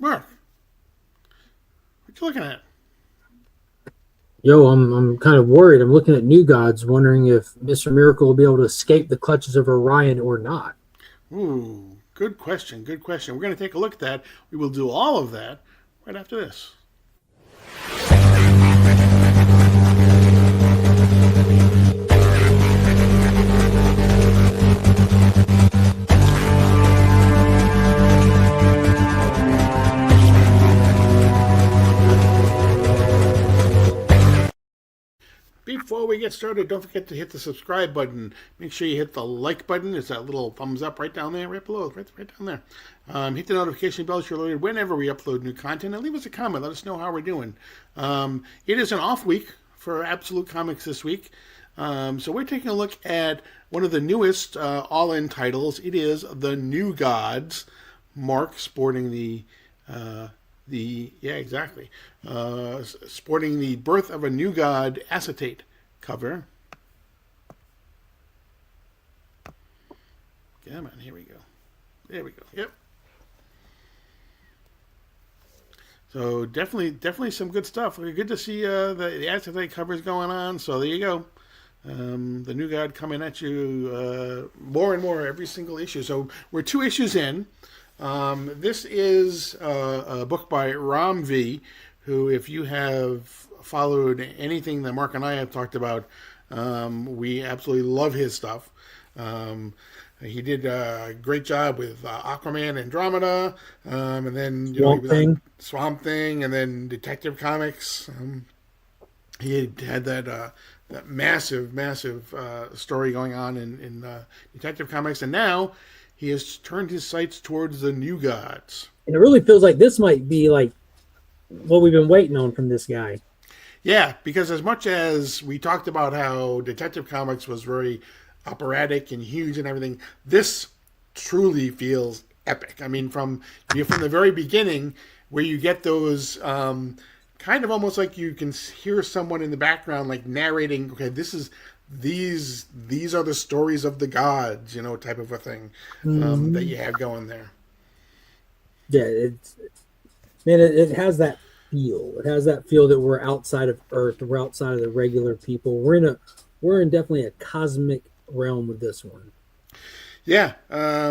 Mark, what you looking at? Yo, I'm kind of worried. I'm looking at New Gods, wondering if Mr. Miracle will be able to escape the clutches of Orion or not. Ooh, good question. Good question. We're going to take a look at that. We will do all of that right after this. Before we get started, don't forget to hit the subscribe button. Make sure you hit the like button. It's that little thumbs up right down there, right below, right down there. Hit the notification bell so you're alerted whenever we upload new content. And leave us a comment. Let us know how we're doing. It is an off week for Absolute Comics this week. So we're taking a look at one of the newest all-in titles. It is The New Gods. Mark sporting exactly. Sporting the Birth of a New God acetate cover. Come on, here we go. There we go. Yep. So definitely some good stuff. Good to see the acetate covers going on. So there you go. The New God coming at you more and more every single issue. So we're 2 issues in. This is a book by Ram V, who, if you have followed anything that Mark and I have talked about, we absolutely love his stuff. He did a great job with Aquaman Andromeda, and then he Swamp was on Thing. Swamp Thing, and then Detective Comics. He had that massive story going on in Detective Comics, and now he has turned his sights towards the New Gods. And it really feels like this might be like what we've been waiting on from this guy. Yeah, because as much as we talked about how Detective Comics was very operatic and huge and everything, this truly feels epic. I mean, from the very beginning, where you get those kind of almost like you can hear someone in the background like narrating. Okay, these are the stories of the gods, type of a thing that Hmm. you have going there. Yeah, it has that feel. It has that feel that we're outside of Earth. We're outside of the regular people. We're in definitely a cosmic realm with this one. Yeah,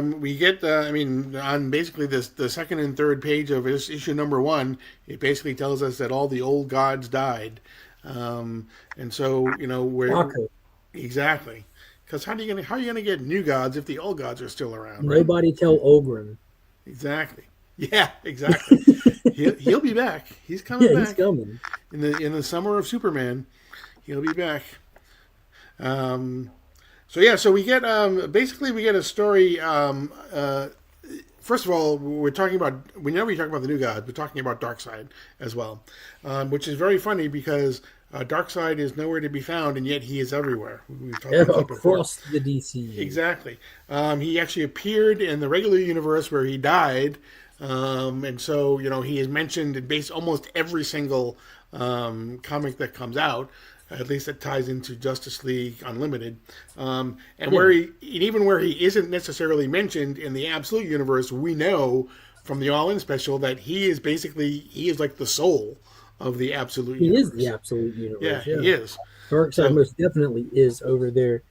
we get. I mean, on basically the second and third page of issue number one, it basically tells us that all the old gods died, and so we're Shocker. exactly because how are you gonna get new gods if the old gods are still around, right? Nobody tell Ogren. Exactly. Yeah, exactly. He'll be back. He's coming Yeah, he's back coming. in the summer of Superman. He'll be back. Um, so yeah, so we get basically we get a story. First of all, we're talking about whenever we talk about the new god, we're talking about Darkseid as well, which is very funny because Darkseid is nowhere to be found, and yet he is everywhere. We've talked about that before. Across the DCU. Exactly. He actually appeared in the regular universe where he died, and so he is mentioned in almost every single comic that comes out. At least that ties into Justice League Unlimited, and Yeah, even where he isn't necessarily mentioned in the Absolute universe, we know from the All In special that he is like the soul of the Absolute he is the universe. absolute Yeah, universe. Yeah, he is. Darkseid So most definitely is over there.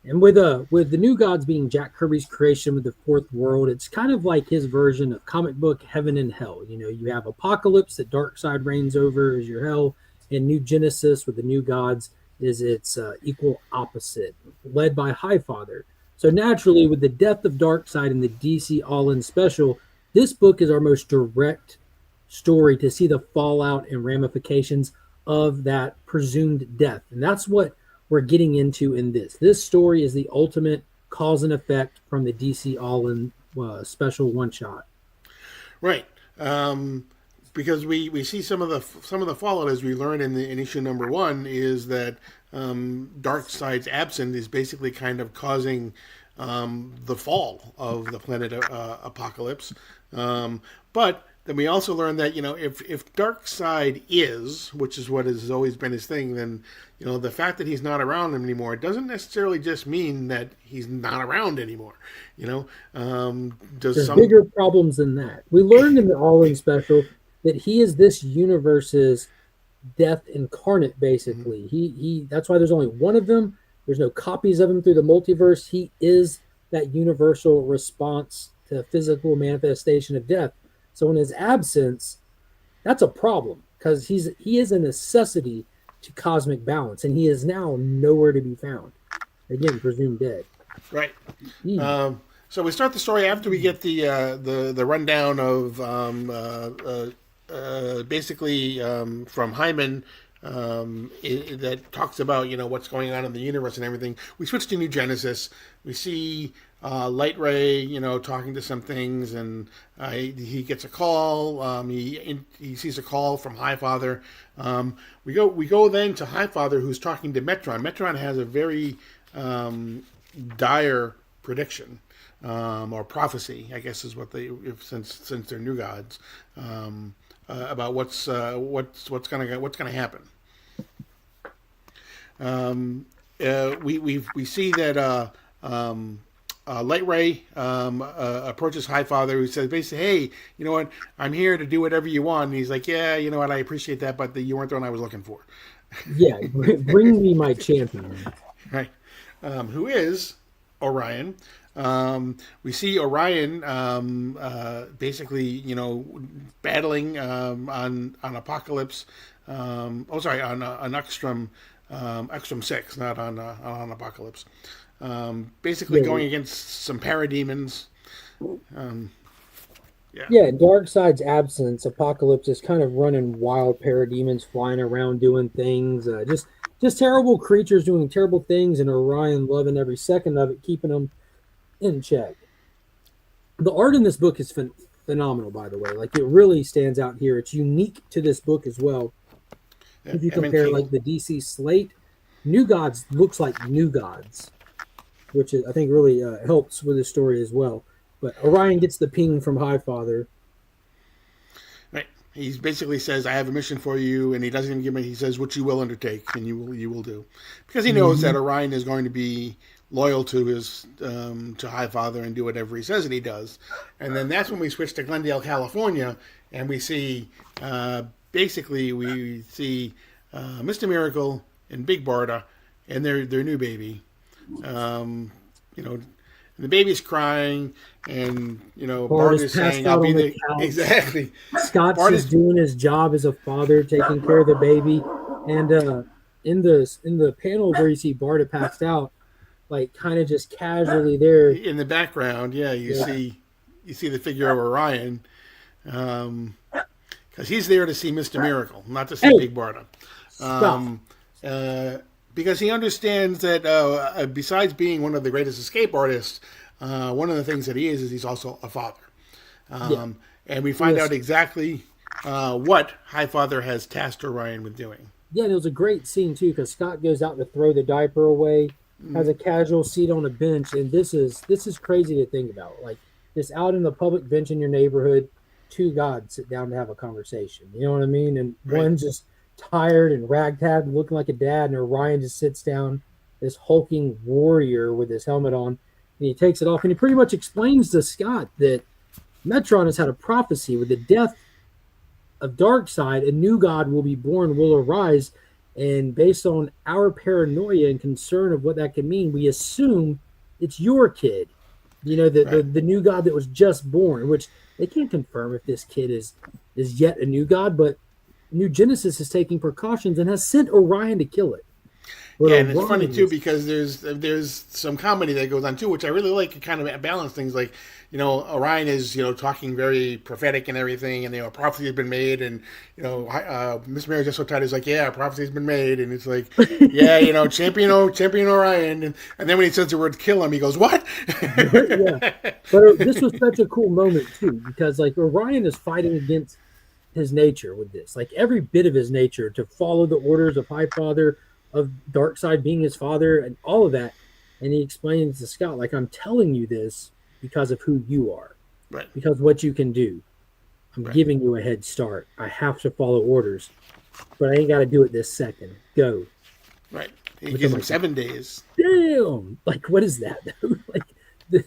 And with the new gods being Jack Kirby's creation with the fourth world, it's kind of like his version of comic book heaven and hell. You know, you have Apocalypse that Darkseid reigns over as your hell, and New Genesis with the new gods is its equal opposite, led by Highfather. So naturally, with the death of Darkseid in the DC All In special, this book is our most direct story to see the fallout and ramifications of that presumed death, and that's what we're getting into in this. This story is the ultimate cause and effect from the DC All In special one shot. right. Because we see some of the fallout as we learn in issue number one is that Darkseid's absence is basically kind of causing the fall of the planet Apocalypse. But then we also learn that if Darkseid is, which is what has always been his thing, then the fact that he's not around anymore doesn't necessarily just mean that he's not around anymore. There's bigger problems than that. We learned in the All In special that he is this universe's death incarnate. Basically, he that's why there's only one of them. There's no copies of him through the multiverse. He is that universal response to physical manifestation of death. So in his absence, that's a problem because he is a necessity to cosmic balance, and he is now nowhere to be found. Again, presumed dead. Right. So we start the story after we get the rundown of basically from Hyman. That talks about what's going on in the universe and everything. We switch to New Genesis. We see Light Ray, talking to some things, and he gets a call. He sees a call from Highfather. We go then to Highfather, who's talking to Metron. Metron has a very dire prediction or prophecy, I guess is what since they're new gods, about what's gonna happen. We see that Light Ray approaches Highfather, who says basically, "Hey, you know what? I'm here to do whatever you want." And he's like, "Yeah, you know what? I appreciate that, but you weren't the one I was looking for." Yeah, bring me my champion. Right. Who is Orion? We see Orion basically, battling on Apocalypse. On Ekstrom 6, not on Apocalypse. Basically going against some parademons. Yeah, in Darkseid's absence, Apocalypse is kind of running wild, parademons flying around doing things, just terrible creatures doing terrible things, and Orion loving every second of it, keeping them in check. The art in this book is phenomenal, by the way. Like, it really stands out here. It's unique to this book as well. If you compare like the DC slate, New Gods looks like New Gods, which I think really helps with the story as well. But Orion gets the ping from Highfather. Right. He basically says, "I have a mission for you," and he doesn't even give me. He says, "Which you will undertake, and you will do," because he knows that Orion is going to be loyal to his to Highfather and do whatever he says that he does. And then that's when we switch to Glendale, California, and we see basically Mr. Miracle and Big Barda and their new baby. The baby's crying, and Barda's saying, "I'll be the couch." Exactly. Scott's just doing his job as a father, taking care of the baby, and in the panel where you see Barda passed out, like kind of just casually there in the background, you see the figure of Orion, because he's there to see Mr. Miracle, not to see Big Barda. Because he understands that besides being one of the greatest escape artists, one of the things that he is he's also a father. And we find out exactly what Highfather has tasked Orion with doing. Yeah, and it was a great scene, too, because Scott goes out to throw the diaper away, has a casual seat on a bench, and this is crazy to think about. Like, just out in the public bench in your neighborhood, two gods sit down to have a conversation. You know what I mean? And one's just tired and ragtag, looking like a dad, and Orion just sits down, this hulking warrior with his helmet on, and he takes it off, and he pretty much explains to Scott that Metron has had a prophecy with the death of Darkseid, a new god will be born, will arise, and based on our paranoia and concern of what that could mean, we assume it's your kid, the new god that was just born, which they can't confirm if this kid is yet a new god, but New Genesis is taking precautions and has sent Orion to kill it. But and it's funny too because there's some comedy that goes on too, which I really like to kind of balance things. Like, Orion is talking very prophetic and everything, and a prophecy has been made, and Miss Mary just so tired is like, yeah, a prophecy has been made, and it's like, yeah, champion Orion, and then when he says the word kill him, he goes, what? Yeah, but this was such a cool moment too because like Orion is fighting against his nature with this, like every bit of his nature to follow the orders of Highfather, of Darkseid being his father, and all of that. And he explains to Scott, like, I'm telling you this because of who you are, right? Because what you can do. I'm Right. giving you a head start. I have to follow orders, but I ain't got to do it this second. Go." Right. He Which gives I'm him like, 7 days. damn. Like, what is that? Like, the,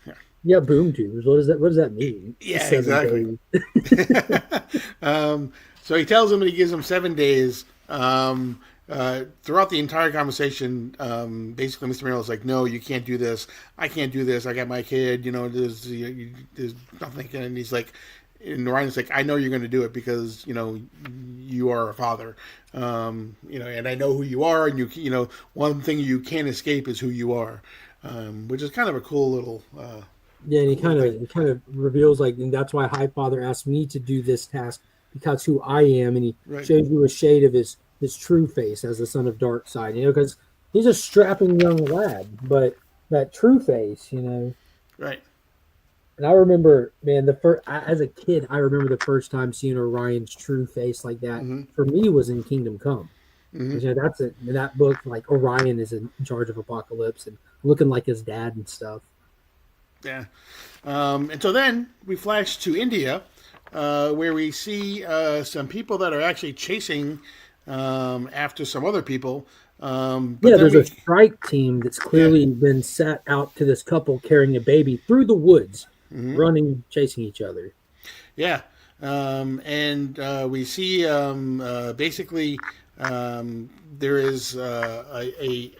Yeah. yeah, boom tubes. What does that? What does that mean? Yeah, Seven exactly. days. So he tells him that he gives him 7 days. Throughout the entire conversation, basically, Mr. Merrill's like, "No, you can't do this. I can't do this. I got my kid. There's nothing." And he's like, and Ryan's like, "I know you're going to do it because you are a father. And I know who you are. And one thing you can't escape is who you are." Which is kind of a cool little Yeah, and little thing. he kind of reveals like, and that's why High Father asked me to do this task because who I am, and he Right. shows you a shade of his true face as the son of Dark Side. Because he's a strapping young lad, but that true face, Right. And I remember, man, as a kid, I remember the first time seeing Orion's true face like that. Mm-hmm. For me, was in Kingdom Come. Mm-hmm. 'Cause, that's it. In that book, like Orion is in charge of Apocalypse and looking like his dad and stuff. Yeah. And so then we flash to India, where we see some people that are actually chasing after some other people. But Yeah, then there's a we, strike team that's yeah, clearly been set out to this couple carrying a baby through the woods, hmm running, chasing each other. yeah. And we see basically there is a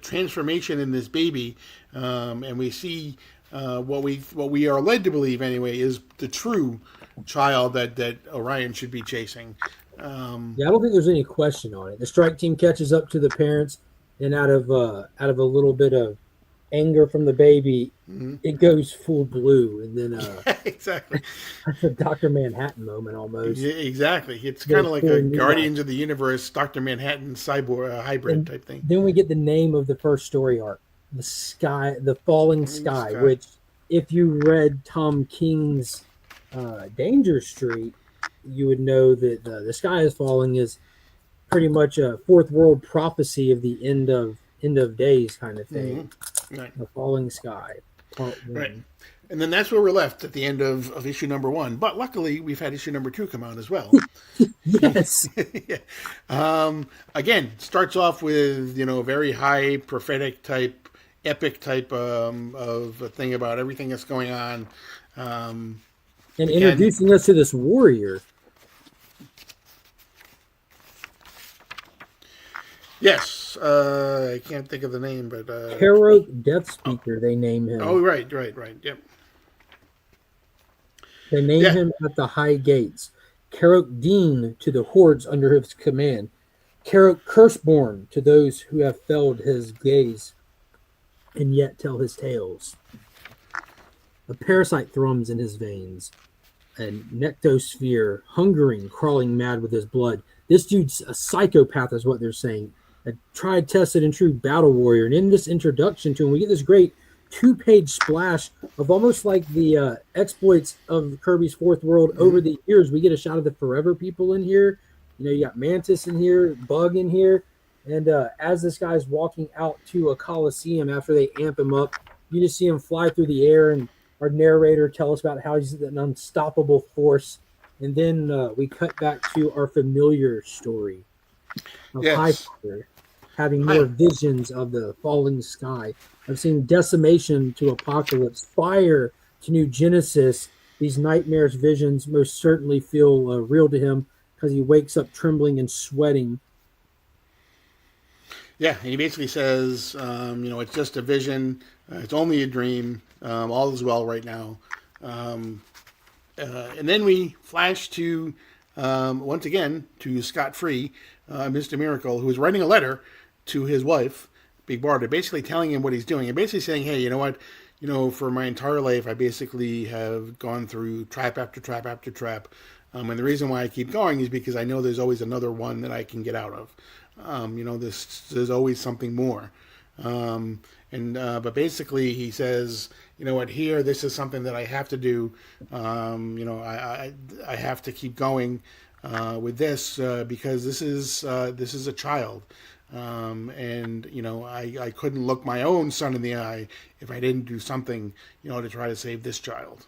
transformation in this baby, and we see what we are led to believe anyway is the true child that Orion should be chasing. Um, Yeah, I don't think there's any question on it. The strike team catches up to the parents, and out of a little bit of anger from the baby, mhm. it goes full blue, and then Exactly. that's a Doctor Manhattan moment almost. Yeah, exactly. It's kind Goes of like full a Levi. Guardians of the Universe, Doctor Manhattan cyborg hybrid And type thing. then we get the name of the first story arc, the sky, the falling sky. Sky. Which, if you read Tom King's Danger Street, you would know that the sky is falling is pretty much a fourth world prophecy of the end of days kind of Hmm. thing. Right. The falling sky, part Right. one. And then that's where we're left at the end of issue number 1. But luckily, we've had issue number 2 come out as well. Yes, Yeah. Again, starts off with very high prophetic type, epic type of a thing about everything that's going on. Um, and again, introducing us to this warrior. yes, I can't think of the name, but Karok Death Speaker, they name him. oh, right, yep, They name yeah, him at the high gates. Karok Dean to the hordes under his command. Karok Curseborn to those who have felled his gaze and yet tell his tales. A parasite thrums in his veins. A nectosphere, hungering, crawling mad with his blood. This dude's a psychopath, is what they're saying. A tried, tested, and true battle warrior. And in this introduction to him, we get this great 2-page splash of almost like the exploits of Kirby's Fourth World over hmm the years. We get a shot of the Forever people in here. You got Mantis in here, Bug in here. And as this guy's walking out to a coliseum after they amp him up, you just see him fly through the air, and our narrator tell us about how he's an unstoppable force. And then we cut back to our familiar story of yes, Highfire having more Hi, visions of the falling sky. I've seen decimation to apocalypse, fire to new Genesis. These nightmares visions most certainly feel real to him because he wakes up trembling and sweating. yeah. And he basically says, it's just a vision. It's only a dream. All is well right now. Um, and then we flash to once again to Scott Free, Mr. Miracle, who is writing a letter to his wife, Big Barda, basically telling him what he's doing and basically saying, "Hey, you know what? For my entire life, I basically have gone through trap after trap after trap, and the reason why I keep going is because I know there's always another one that I can get out of. There's always something more." And but basically, he says, "You know what? Here, this is something that I have to do. I have to keep going with this because this is a child, and I couldn't look my own son in the eye if I didn't do something, to try to save this child."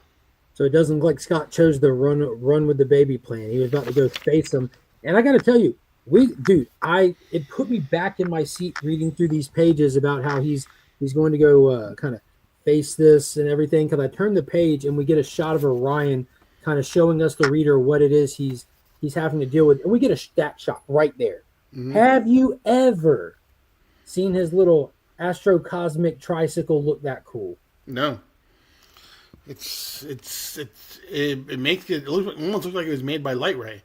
So it doesn't look like Scott chose the run with the baby plan. He was about to go face him. And I got to tell you, it put me back in my seat reading through these pages about how he's going to go kind of face this and everything. Because I turned the page and we get a shot of Orion kind of showing us the reader what it is he's having to deal with, and we get a stat shot right there. Mm-hmm. Have you ever seen his little astrocosmic tricycle look that cool? No. It makes it almost look like it was made by Light Ray.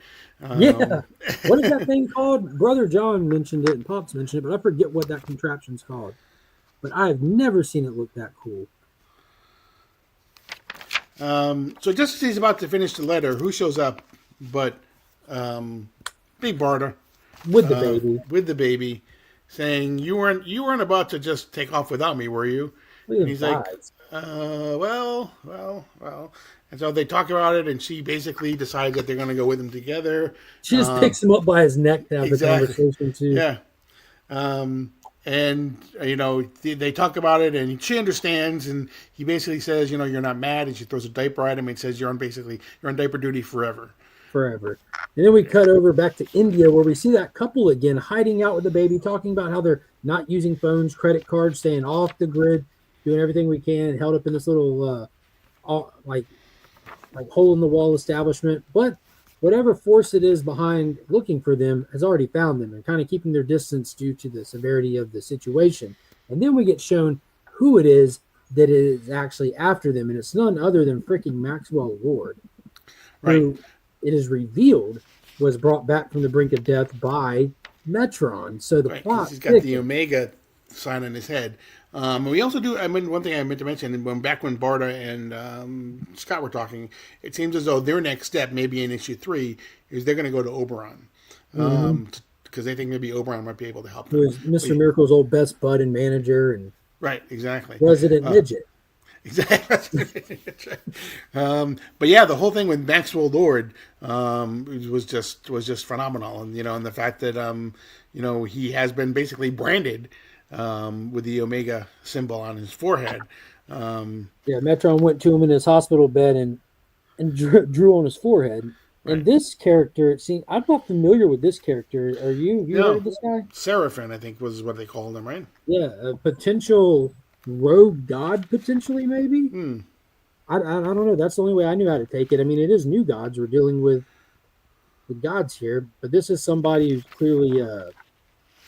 Yeah. What is that thing called? Brother John mentioned it and Pops mentioned it, but I forget what that contraption's called. But I've never seen it look that cool. So just as he's about to finish the letter, who shows up but Big Barda with the baby. With the baby, saying, you weren't about to just take off without me, were you? And he's like, well. And so they talk about it, and she basically decides that they're going to go with him together. She just picks him up by his neck to have the conversation, too. Yeah. And, they talk about it, and she understands, and he basically says, you're not mad, and she throws a diaper at him and says, you're on diaper duty forever. And then we cut over back to India, where we see that couple again hiding out with the baby, talking about how they're not using phones, credit cards, staying off the grid, doing everything we can, held up in this little like hole in the wall establishment. But whatever force it is behind looking for them has already found them and kind of keeping their distance due to the severity of the situation. And then we get shown who it is that is actually after them, and it's none other than freaking Maxwell Lord, who it is revealed was brought back from the brink of death by Metron. So the plot, he's got the Omega sign on his head. We also do. One thing I meant to mention, when Barda and Scott were talking, it seems as though their next step, maybe in issue 3, is they're going to go to Oberon, because they think maybe Oberon might be able to help them. Who is Mr. Miracle's old best bud and manager, and exactly Resident Midget. Exactly. But yeah, the whole thing with Maxwell Lord was just phenomenal, and and the fact that he has been basically branded with the Omega symbol on his forehead. Metron went to him in his hospital bed and drew on his forehead. Right. And this character, it seems, I'm not familiar with this character. Are you? Have you heard of this guy? Seraphim, I think, was what they called him, right? Yeah, a potential rogue god, potentially, maybe. I don't know. That's the only way I knew how to take it. I mean, it is new gods. We're dealing with gods here, but this is somebody who's clearly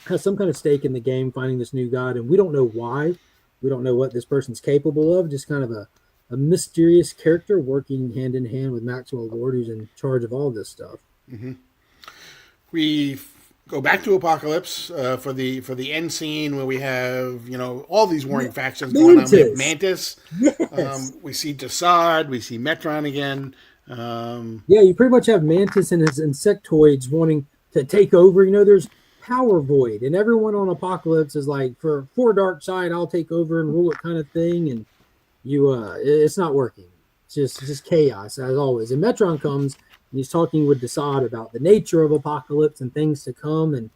has some kind of stake in the game, finding this new god, and we don't know why. We don't know what this person's capable of. Just kind of a mysterious character working hand in hand with Maxwell Lord, who's in charge of all this stuff. Mm-hmm. We go back to Apocalypse for the end scene where we have all these warring factions going on. We have Mantis. Yes. We see Desaad. We see Metron again. You pretty much have Mantis and his insectoids wanting to take over. There's power void, and everyone on Apocalypse is like, for Darkseid, I'll take over and rule it, kind of thing. And it's not working. It's just chaos as always. And Metron comes and he's talking with Desaad about the nature of Apocalypse and things to come, and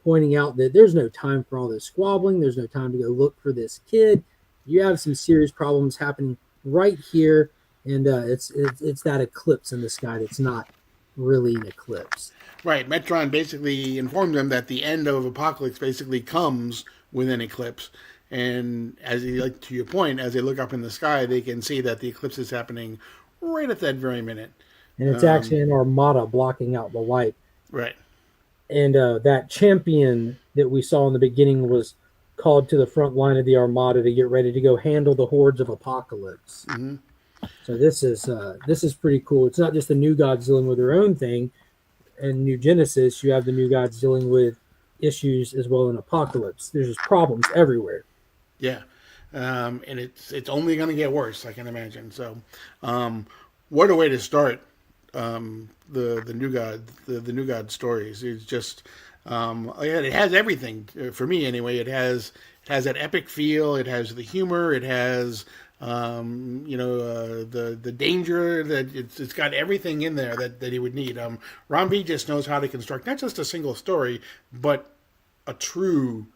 pointing out that there's no time for all this squabbling. There's no time to go look for this kid. You have some serious problems happening right here, and it's that eclipse in the sky that's not really an eclipse. Right. Metron basically informed them that the end of Apocalypse basically comes with an eclipse. And to your point, as they look up in the sky, they can see that the eclipse is happening right at that very minute. And it's actually an armada blocking out the light. Right. And that champion that we saw in the beginning was called to the front line of the armada to get ready to go handle the hordes of Apocalypse. Mm-hmm. So this is pretty cool. It's not just the new gods dealing with their own thing. In New Genesis, you have the new gods dealing with issues as well in Apocalypse. There's just problems everywhere. Yeah, and it's only going to get worse, I can imagine. So, what a way to start the new god the new god stories. It's just it has everything for me anyway. It has that epic feel. It has the humor. It has the danger. That it's got everything in there that he would need. Ron B just knows how to construct not just a single story, but a true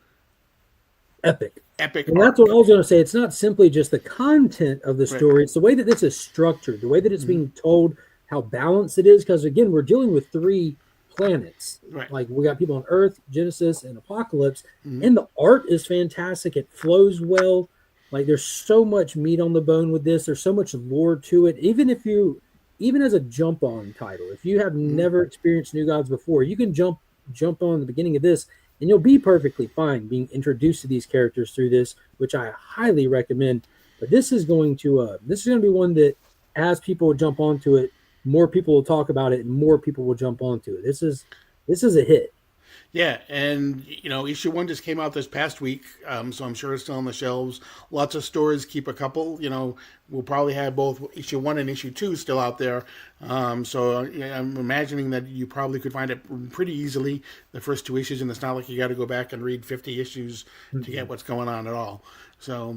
epic. epic And arc. that's what I was going to say. It's not simply just the content of the Right. story, it's the way that this is structured, the way that it's Mhm. being told, how balanced it is. Because again, we're dealing with three planets. Right. Like we got people on Earth, Genesis, and Apocalypse. Mhm. And the art is fantastic. It flows well. Like there's so much meat on the bone with this. There's so much lore to it. Even as a jump on title, if you have never experienced New Gods before, you can jump on the beginning of this and you'll be perfectly fine being introduced to these characters through this, which I highly recommend. But this is going to be one that as people jump onto it, more people will talk about it and more people will jump onto it. This is a hit. Yeah, and issue one just came out this past week, so I'm sure it's still on the shelves. Lots of stores keep a couple. We'll probably have both issue one and issue two still out there. So yeah, I'm imagining that you probably could find it pretty easily. The first two issues, and it's not like you got to go back and read 50 issues to get what's going on at all. So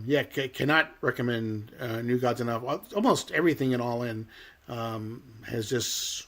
yeah, cannot recommend New Gods enough. Almost everything in All In has just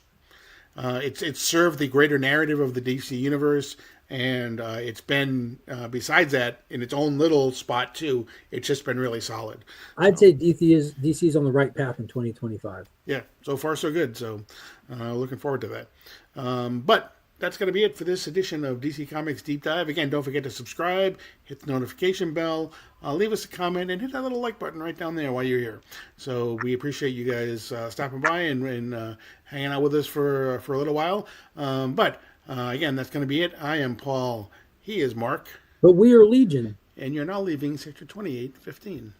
it's served the greater narrative of the DC universe, and it's been besides that in its own little spot too. It's just been really solid. I'd say DC's on the right path in 2025. Yeah, so far so good. So looking forward to that. But that's going to be it for this edition of DC Comics Deep Dive. Again, don't forget to subscribe, hit the notification bell, leave us a comment, and hit that little like button right down there while you're here. So we appreciate you guys stopping by and hanging out with us for a little while. But again, that's going to be it. I am Paul. He is Mark. But we are Legion. And you're now leaving Sector 2815.